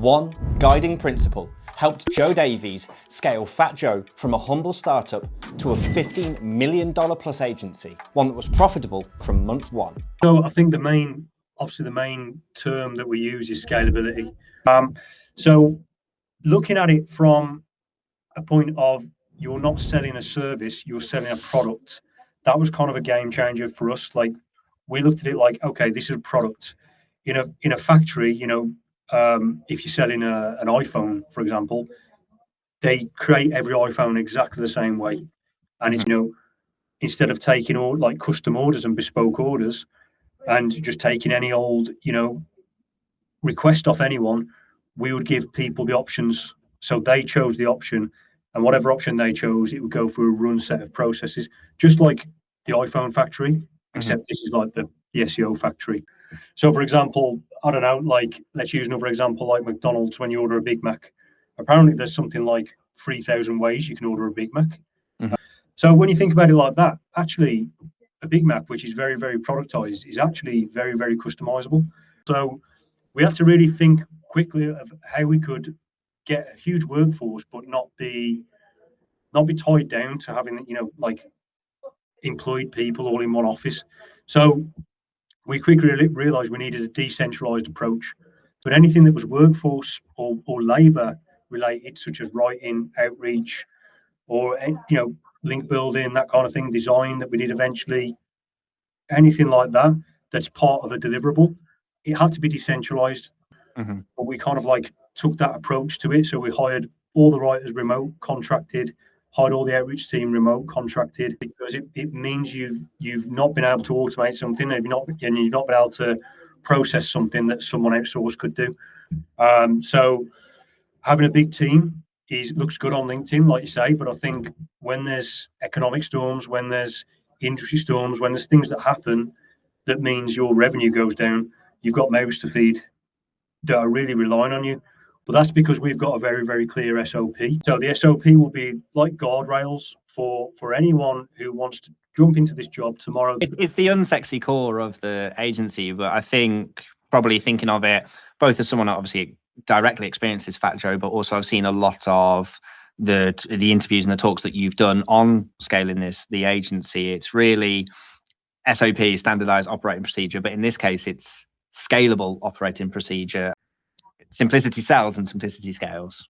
One guiding principle helped Joe Davies scale Fat Joe from a humble startup to a $15 million plus agency, one that was profitable from month one. So I think obviously the main term that we use is scalability. So looking at it from a point of you're not selling a service, you're selling a product. That was kind of a game changer for us. Like we looked at it like, okay, this is a product. In a factory, if you're selling an iPhone, for example, they create every iPhone exactly the same way. And it's, instead of taking all like custom orders and bespoke orders and just taking any old, request off anyone, we would give people the options. So they chose the option, and whatever option they chose, it would go through a run set of processes, just like the iPhone factory, except this is like the SEO factory. So, for example, I don't know, like let's use another example, like McDonald's. When you order a Big Mac, apparently there's something like 3,000 ways you can order a Big Mac. So when you think about it like that, actually, a Big Mac, which is very, very productized, is actually very, very customizable. So we had to really think quickly of how we could get a huge workforce, but not be tied down to having like employed people all in one office. So we quickly realized we needed a decentralized approach. But anything that was workforce or labor related, such as writing, outreach, or link building, that kind of thing, design that we did eventually, anything like that that's part of a deliverable, it had to be decentralized. But we kind of like took that approach to it. So we hired all the writers remote, contracted, hired all the outreach team remote, contracted, because it means you've not been able to automate something, and you've not been able to process something that someone outsourced could do. So having a big team looks good on LinkedIn, like you say, but I think when there's economic storms, when there's industry storms, when there's things that happen that means your revenue goes down, you've got mouths to feed that are really relying on you. But that's because we've got a very, very clear SOP. So the SOP will be like guardrails for anyone who wants to jump into this job tomorrow. It's the unsexy core of the agency, but I think probably thinking of it both as someone that obviously directly experiences Fat Joe, but also I've seen a lot of the interviews and the talks that you've done on scaling the agency. It's really SOP, standardized operating procedure, but in this case, it's scalable operating procedure. Simplicity sells and simplicity scales.